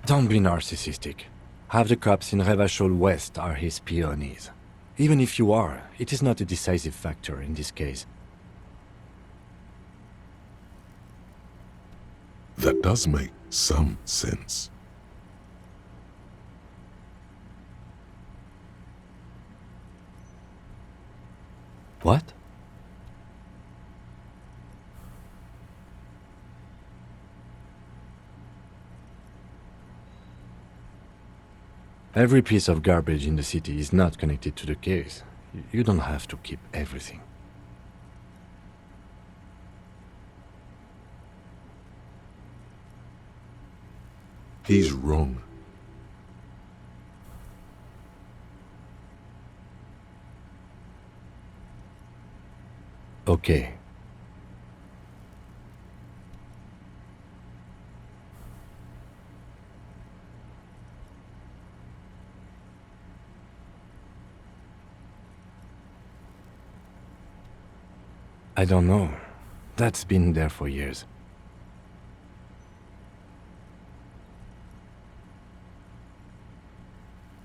Don't be narcissistic. Half the cops in Revachol West are his peonies. Even if you are, it is not a decisive factor in this case. That does make some sense. What? Every piece of garbage in the city is not connected to the case. You don't have to keep everything. He's wrong. Okay. I don't know. That's been there for years.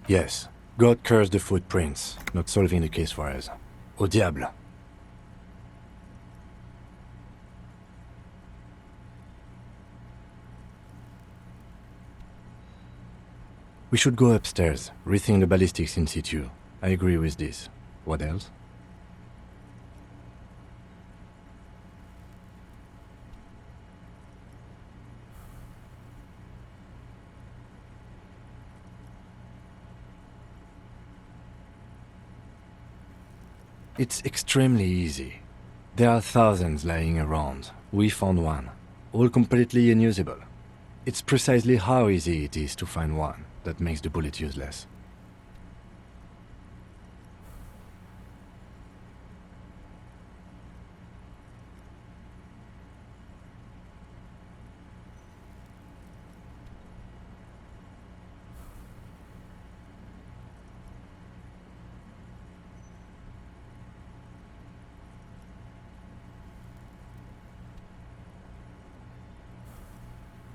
Yes, God cursed the footprints, not solving the case for us. Au diable. We should go upstairs, rethink the ballistics in situ. I agree with this. What else? It's extremely easy. There are thousands lying around. We found one, all completely unusable. It's precisely how easy it is to find one that makes the bullet useless.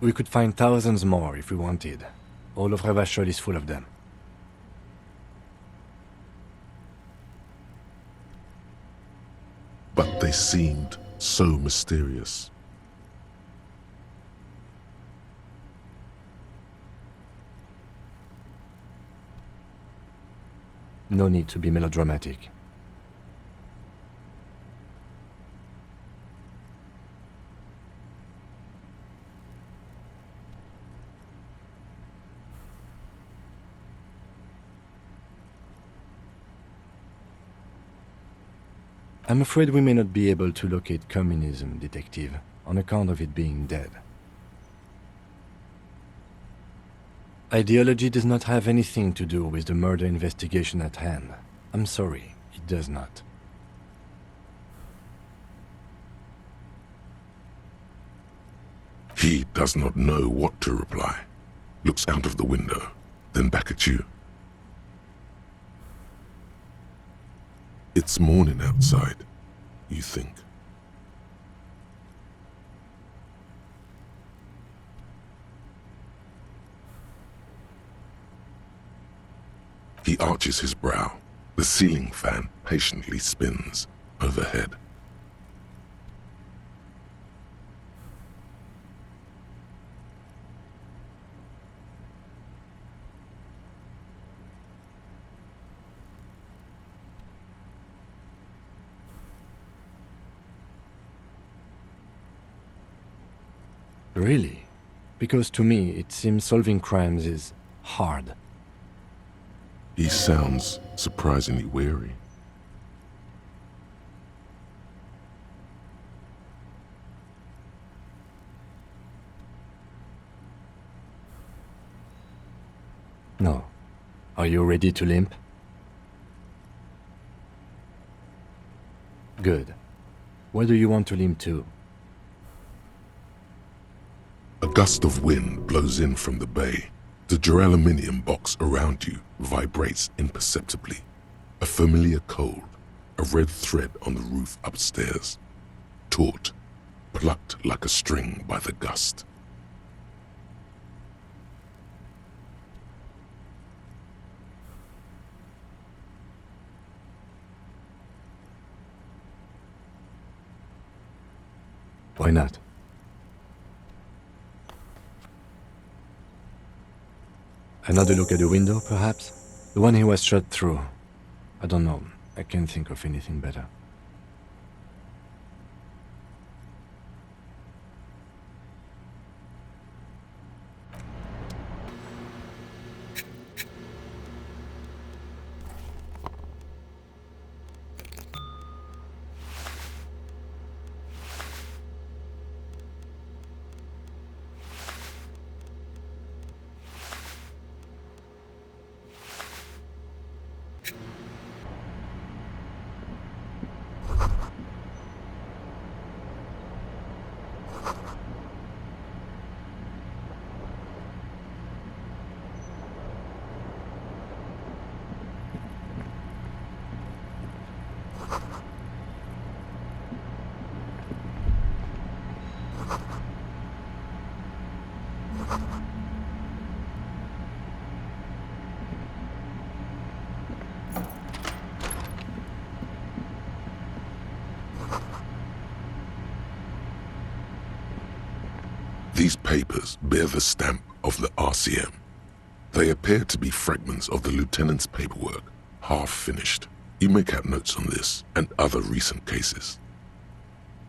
We could find thousands more if we wanted. All of Revachol is full of them. But they seemed so mysterious. No need to be melodramatic. I'm afraid we may not be able to locate communism, Detective, on account of it being dead. Ideology does not have anything to do with the murder investigation at hand. I'm sorry, it does not. He does not know what to reply. Looks out of the window, then back at you. It's morning outside, you think. He arches his brow. The ceiling fan patiently spins overhead. Really? Because to me, it seems solving crimes is hard. He sounds surprisingly weary. No. Are you ready to limp? Good. Where do you want to limp to? A gust of wind blows in from the bay. The duraluminum box around you vibrates imperceptibly. A familiar cold, a red thread on the roof upstairs. Taut, plucked like a string by the gust. Why not? Another look at the window, perhaps? The one he was shot through. I don't know. I can't think of anything better. These papers bear the stamp of the RCM. They appear to be fragments of the lieutenant's paperwork, half finished. You make out notes on this and other recent cases.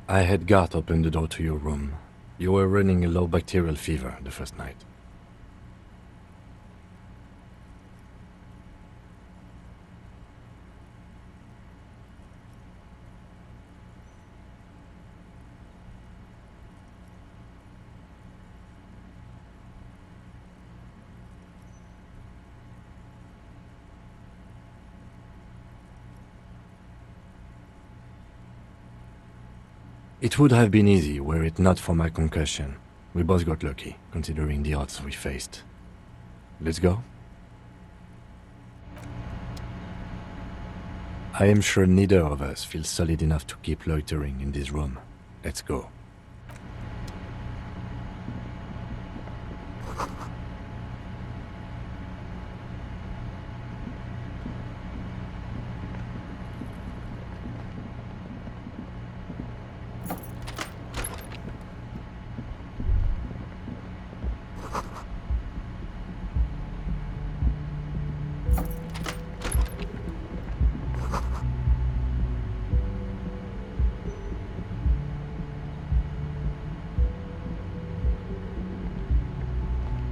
I had Gart open the door to your room. You were running a low bacterial fever the first night. It would have been easy were it not for my concussion. We both got lucky, considering the odds we faced. Let's go? I am sure neither of us feels solid enough to keep loitering in this room. Let's go.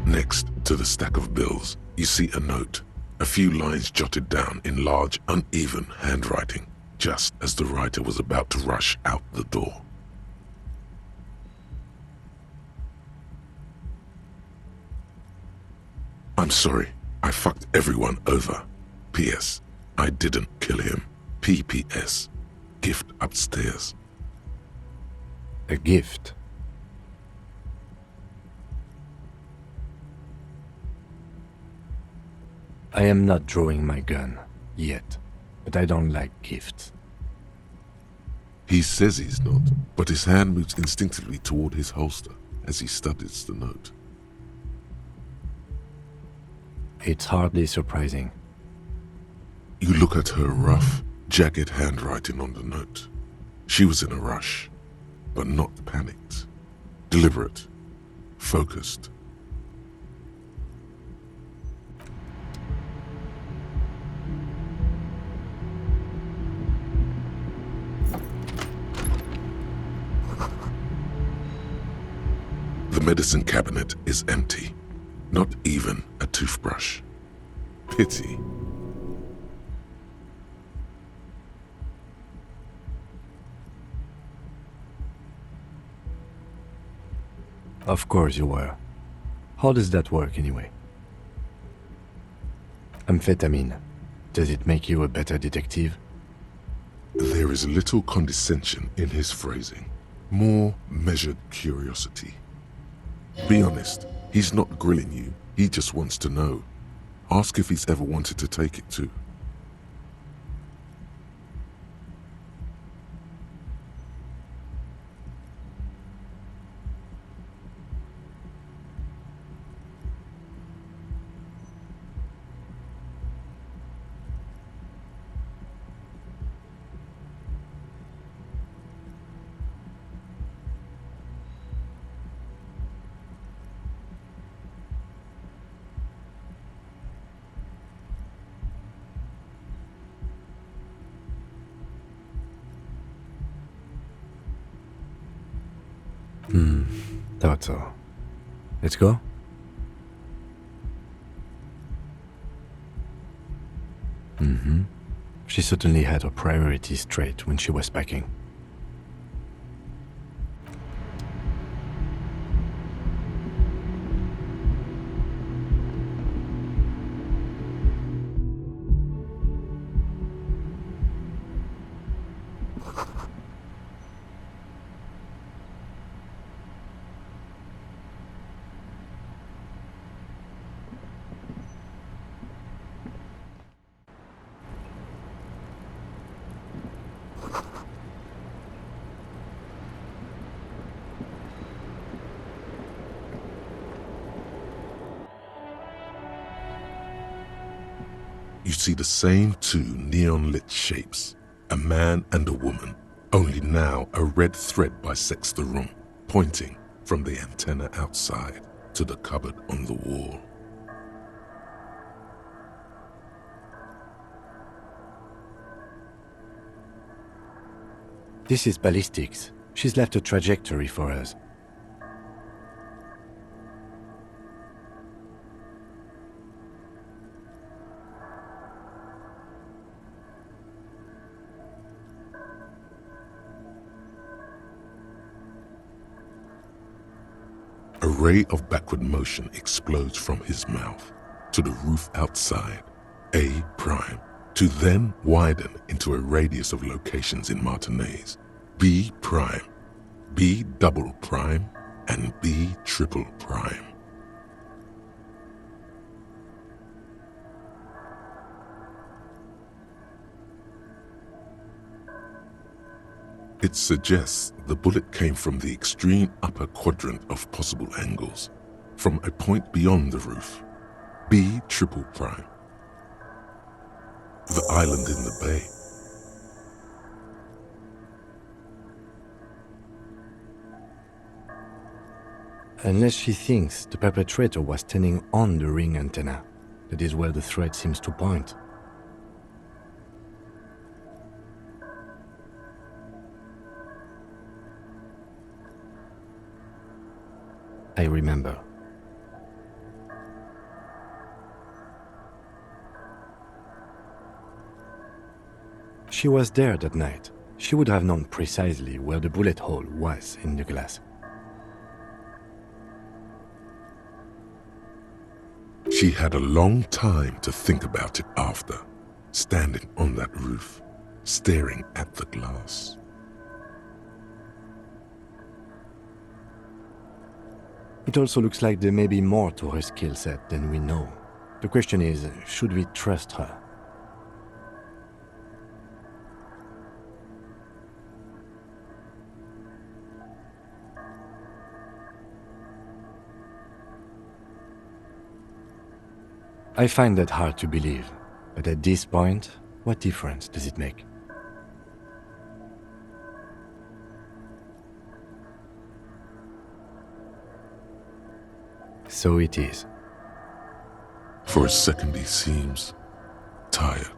Next to the stack of bills, you see a note, a few lines jotted down in large, uneven handwriting, just as the writer was about to rush out the door. I'm sorry, I fucked everyone over. P.S. I didn't kill him. P.P.S. Gift upstairs. A gift? I am not drawing my gun, yet, but I don't like gifts. He says he's not, but his hand moves instinctively toward his holster as he studies the note. It's hardly surprising. You look at her rough, jagged handwriting on the note. She was in a rush, but not panicked. Deliberate, focused. The medicine cabinet is empty. Not even a toothbrush. Pity. Of course you were. How does that work anyway? Amphetamine. Does it make you a better detective? There is little condescension in his phrasing. More measured curiosity. Be honest, he's not grilling you, he just wants to know. Ask if he's ever wanted to take it too. Thought so. Let's go? She certainly had her priorities straight when she was packing. You see the same two neon-lit shapes, a man and a woman, only now a red thread bisects the room, pointing from the antenna outside to the cupboard on the wall. This is ballistics. She's left a trajectory for us. A ray of backward motion explodes from his mouth to the roof outside, A prime, to then widen into a radius of locations in Martinez, B prime, B double prime, and B triple prime. It suggests the bullet came from the extreme upper quadrant of possible angles, from a point beyond the roof, B triple prime, the island in the bay. Unless she thinks the perpetrator was standing on the ring antenna. That is where the thread seems to point. I remember. She was there that night. She would have known precisely where the bullet hole was in the glass. She had a long time to think about it after, standing on that roof, staring at the glass. It also looks like there may be more to her skill set than we know. The question is, should we trust her? I find that hard to believe, but at this point, what difference does it make? So it is. For a second he seems tired.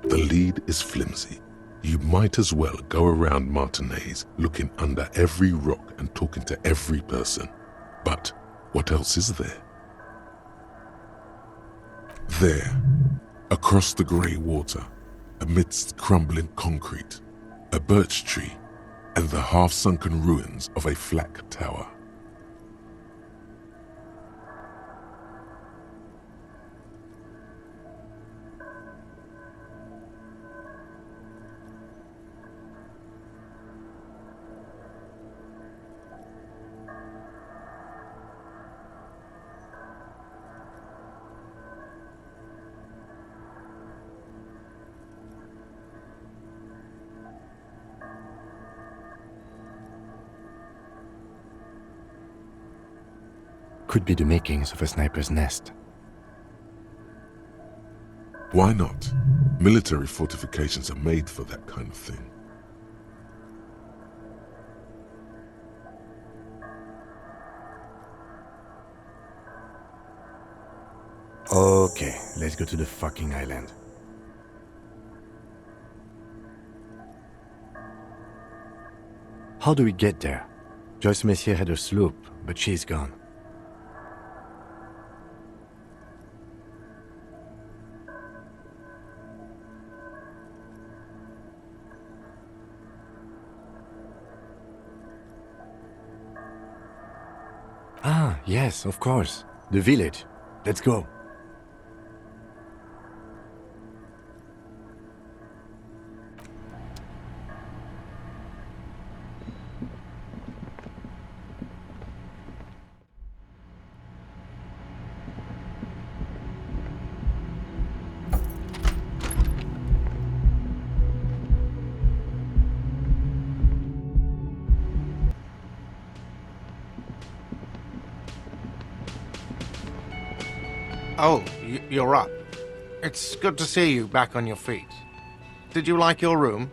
The lead is flimsy. You might as well go around Martinez looking under every rock and talking to every person. But what else is there? There, across the grey water, amidst crumbling concrete, a birch tree, and the half-sunken ruins of a flak tower. Could be the makings of a sniper's nest. Why not? Military fortifications are made for that kind of thing. Okay, let's go to the fucking island. How do we get there? Joyce Messier had a sloop, but she's gone. Ah, yes, of course. The village. Let's go. Oh, you're up. It's good to see you back on your feet. Did you like your room?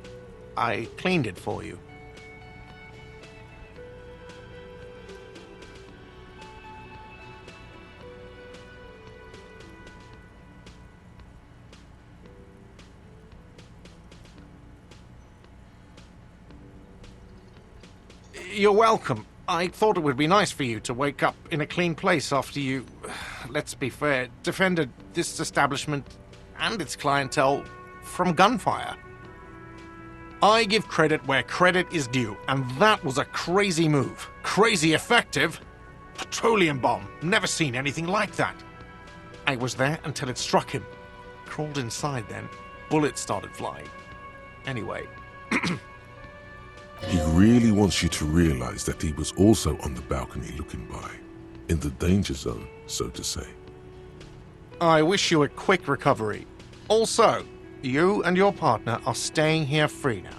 I cleaned it for you. You're welcome. I thought it would be nice for you to wake up in a clean place after you, let's be fair, defended this establishment and its clientele from gunfire. I give credit where credit is due, and that was a crazy move. Crazy effective. Petroleum bomb. Never seen anything like that. I was there until it struck him. Crawled inside then. Bullets started flying. Anyway... He really wants you to realize that he was also on the balcony looking by, in the danger zone, so to say. I wish you a quick recovery. Also, you and your partner are staying here free now.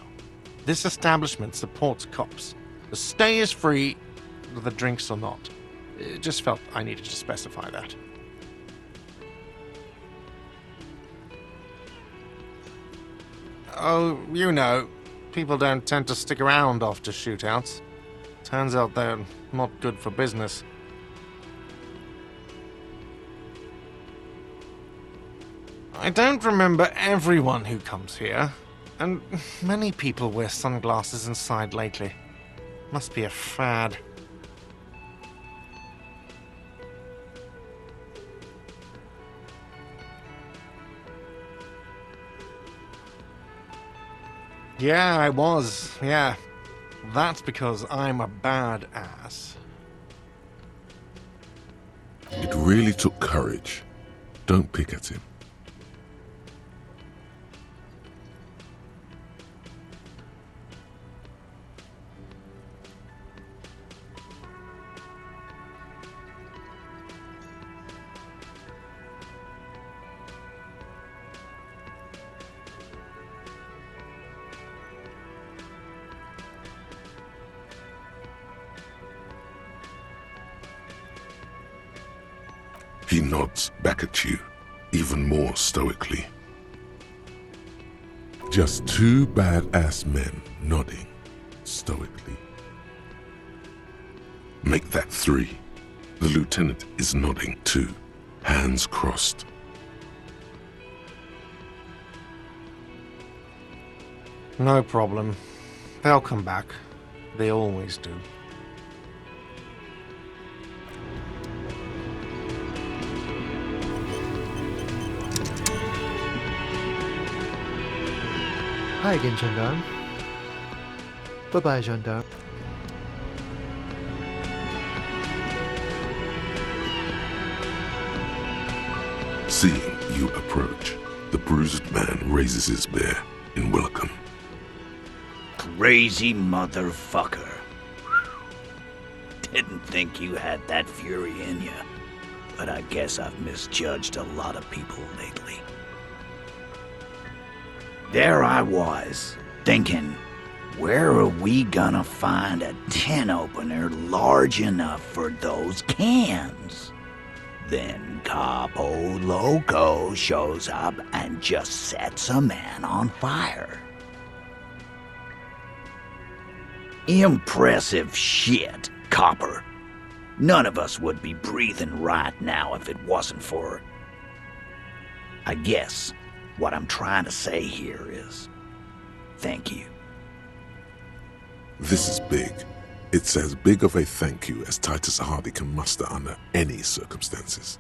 This establishment supports cops. The stay is free, the drinks are not. It just felt I needed to specify that. Oh, you know, people don't tend to stick around after shootouts. Turns out they're not good for business. I don't remember everyone who comes here, and many people wear sunglasses inside lately. Must be a fad. Yeah, I was. Yeah. That's because I'm a badass. It really took courage. Don't pick at him. He nods back at you, even more stoically. Just two badass men nodding stoically. Make that three. The lieutenant is nodding too, hands crossed. No problem. They'll come back. They always do. Hi again, gendarme. Bye-bye, gendarme. Seeing you approach, the bruised man raises his bear in welcome. Crazy motherfucker. Didn't think you had that fury in you, but I guess I've misjudged a lot of people lately. There I was, thinking, where are we gonna find a tin opener large enough for those cans? Then Capo Loco shows up and just sets a man on fire. Impressive shit, Copper. None of us would be breathing right now if it wasn't for I guess what I'm trying to say here is thank you. This is big. It's as big of a thank you as Titus Hardy can muster under any circumstances.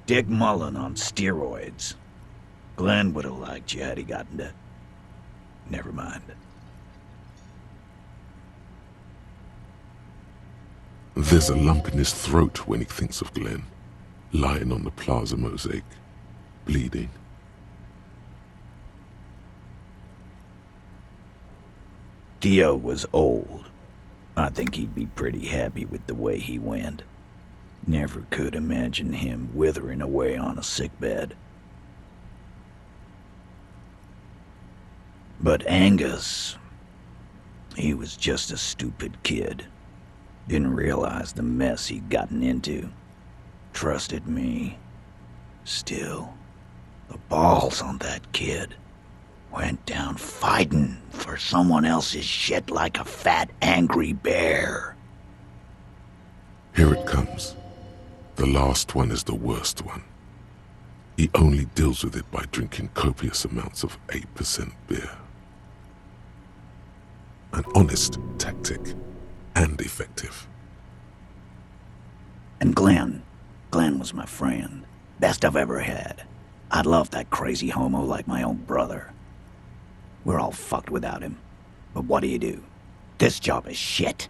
Dick Mullen on steroids. Glenn would have liked you had he gotten to... Never mind. There's a lump in his throat when he thinks of Glenn, lying on the plaza mosaic, bleeding. Dio was old. I think he'd be pretty happy with the way he went. Never could imagine him withering away on a sickbed. But Angus, he was just a stupid kid. Didn't realize the mess he'd gotten into. Trusted me. Still, the balls on that kid. Went down fighting for someone else's shit like a fat, angry bear. Here it comes. The last one is the worst one. He only deals with it by drinking copious amounts of 8% beer. An honest tactic, and effective. And Glenn was my friend. Best I've ever had. I loved that crazy homo like my own brother. We're all fucked without him. But what do? This job is shit.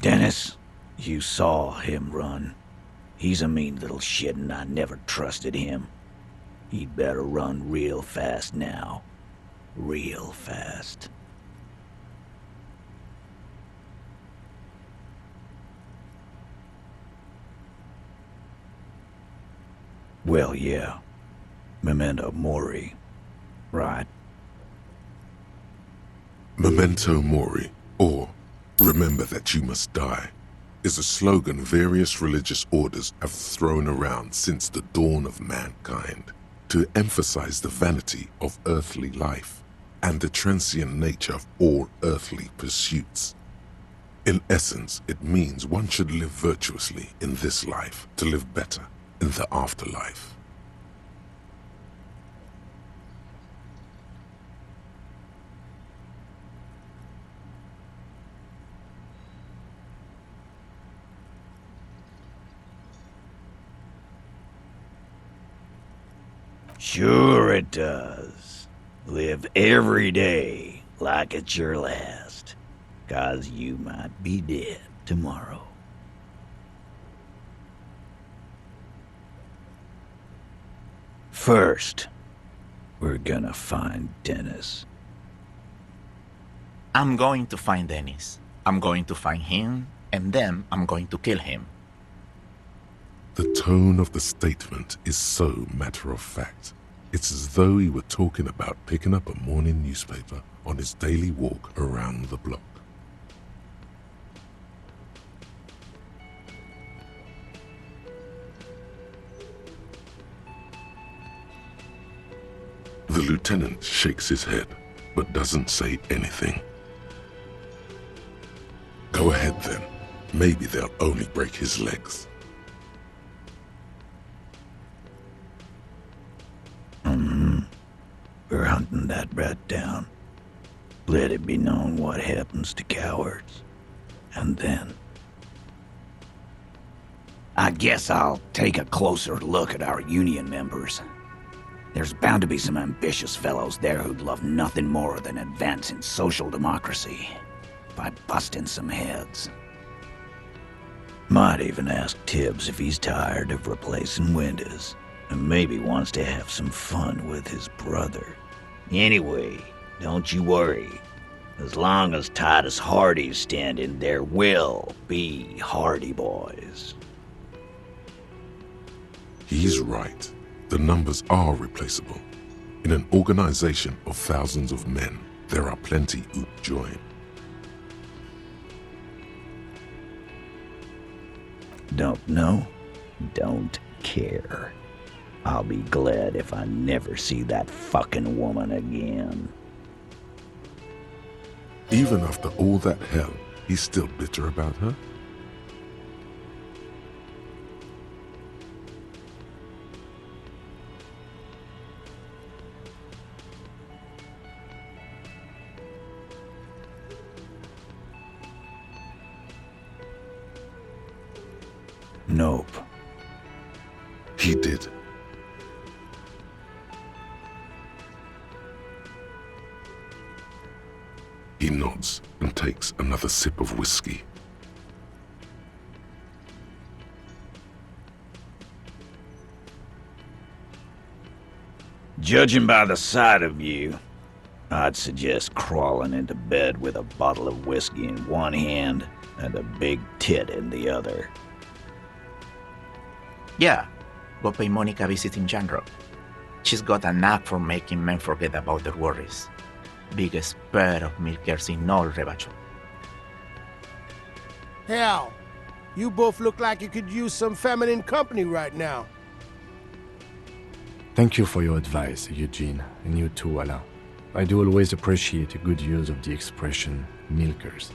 Dennis, you saw him run. He's a mean little shit and I never trusted him. He'd better run real fast now. Real fast. Well, yeah. Memento Mori. Right. Memento Mori, or remember that you must die, is a slogan various religious orders have thrown around since the dawn of mankind to emphasize the vanity of earthly life and the transient nature of all earthly pursuits. In essence, it means one should live virtuously in this life to live better in the afterlife. Sure it does. Live every day like it's your last, 'cause you might be dead tomorrow. First, we're gonna find Dennis. I'm going to find Dennis. I'm going to find him, and then I'm going to kill him. The tone of the statement is so matter-of-fact. It's as though he were talking about picking up a morning newspaper on his daily walk around the block. The lieutenant shakes his head, but doesn't say anything. Go ahead then. Maybe they'll only break his legs. We're hunting that rat down. Let it be known what happens to cowards. And then... I guess I'll take a closer look at our union members. There's bound to be some ambitious fellows there who'd love nothing more than advancing social democracy by busting some heads. Might even ask Tibbs if he's tired of replacing windows, and maybe wants to have some fun with his brother. Anyway, don't you worry. As long as Titus Hardy's standing, there will be Hardy Boys. He's right. The numbers are replaceable. In an organization of thousands of men, there are plenty who'd join. Don't know? Don't care. I'll be glad if I never see that fucking woman again. Even after all that hell, he's still bitter about her? Nope. He did. He nods and takes another sip of whiskey. Judging by the sight of you, I'd suggest crawling into bed with a bottle of whiskey in one hand and a big tit in the other. Yeah, go pay Monica a visit in Janro. She's got a knack for making men forget about their worries. Biggest pair of milkers in all Rebacho. Hell, you both look like you could use some feminine company right now. Thank you for your advice, Eugene, and you too, Alain. I do always appreciate a good use of the expression milkers.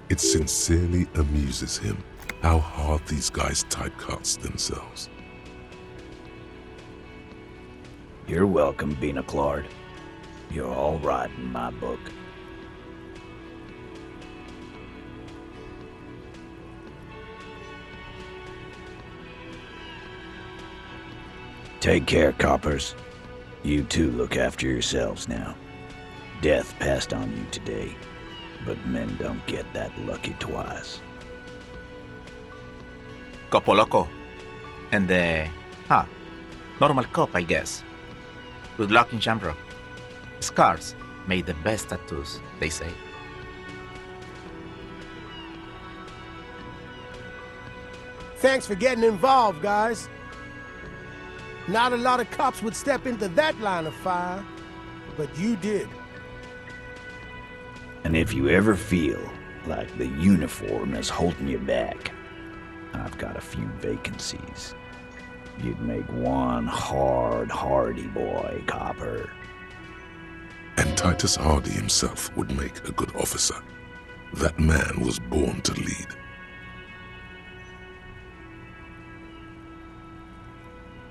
It sincerely amuses him how hard these guys typecast themselves. You're welcome, Bina Claude. You're all right in my book. Take care, coppers. You too look after yourselves now. Death passed on you today, but men don't get that lucky twice. Copo Loco. And normal cop, I guess. Good luck in Jamrock. Scars made the best tattoos, they say. Thanks for getting involved, guys. Not a lot of cops would step into that line of fire, but you did. And if you ever feel like the uniform is holding you back, I've got a few vacancies. You'd make one hardy boy, copper. And Titus Hardy himself would make a good officer. That man was born to lead.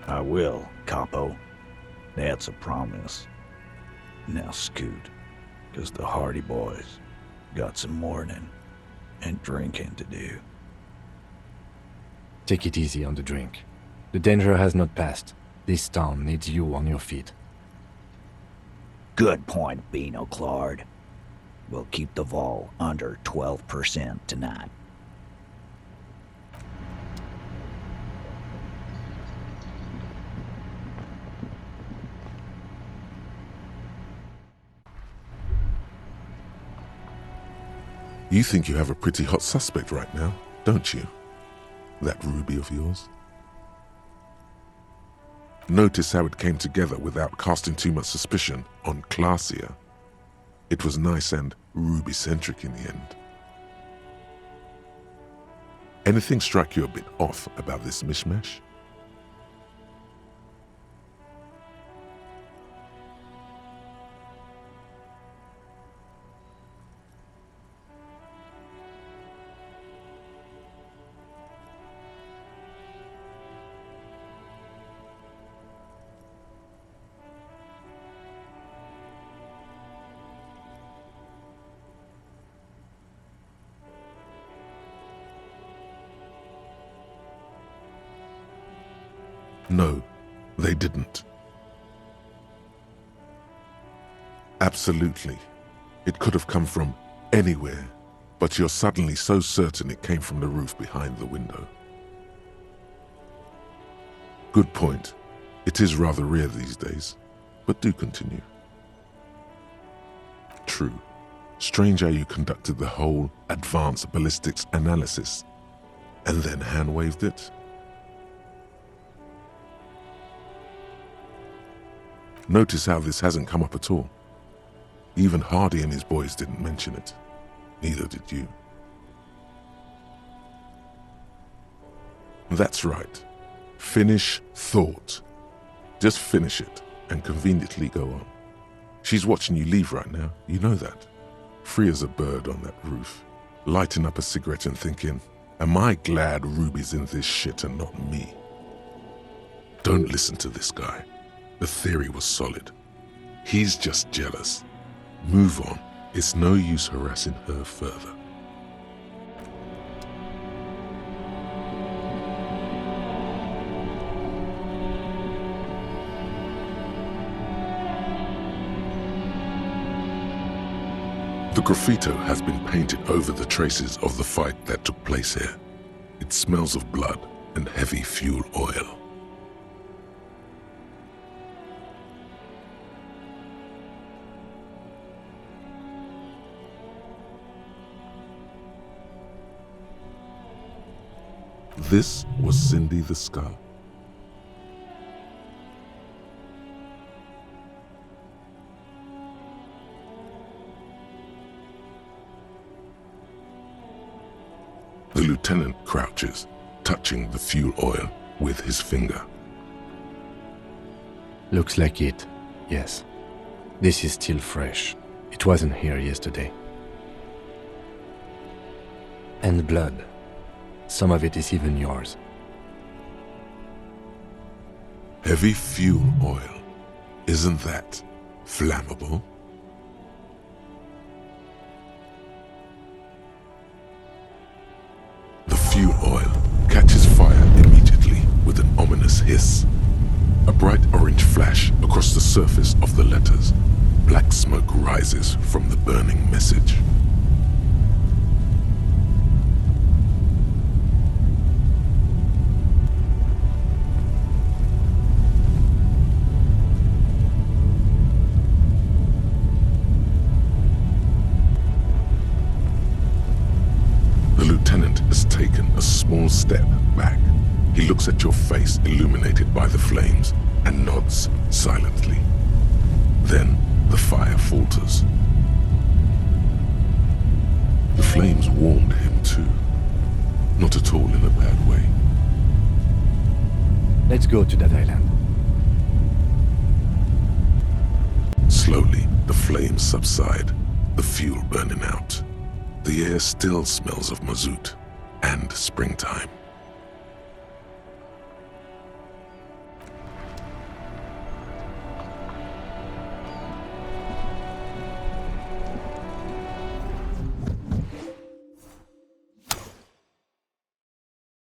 I will, Capo. That's a promise. Now scoot, 'cause the Hardy Boys got some mourning and drinking to do. Take it easy on the drink. The danger has not passed. This town needs you on your feet. Good point, Bino Claude. We'll keep the vol under 12% tonight. You think you have a pretty hot suspect right now, don't you? That Ruby of yours? Notice how it came together without casting too much suspicion on Clasia. It was nice and Ruby-centric in the end. Anything strike you a bit off about this mishmash? No, they didn't. Absolutely. It could have come from anywhere, but you're suddenly so certain it came from the roof behind the window. Good point. It is rather rare these days, but do continue. True. Strange how you conducted the whole advanced ballistics analysis and then hand-waved it. Notice how this hasn't come up at all. Even Hardy and his boys didn't mention it. Neither did you. That's right. Finish thought. Just finish it and conveniently go on. She's watching you leave right now, you know that. Free as a bird on that roof, lighting up a cigarette and thinking, am I glad Ruby's in this shit and not me? Don't listen to this guy. The theory was solid. He's just jealous. Move on. It's no use harassing her further. The graffito has been painted over the traces of the fight that took place here. It smells of blood and heavy fuel oil. This was Cindy the Scar. The lieutenant crouches, touching the fuel oil with his finger. Looks like it, yes. This is still fresh. It wasn't here yesterday. And blood. Some of it is even yours. Heavy fuel oil. Isn't that flammable? The fuel oil catches fire immediately with an ominous hiss. A bright orange flash across the surface of the letters. Black smoke rises from the burning message. A small step back. He looks at your face illuminated by the flames and nods silently. Then the fire falters. The flames warmed him too. Not at all in a bad way. Let's go to that island. Slowly, the flames subside, the fuel burning out. The air still smells of mazout and springtime.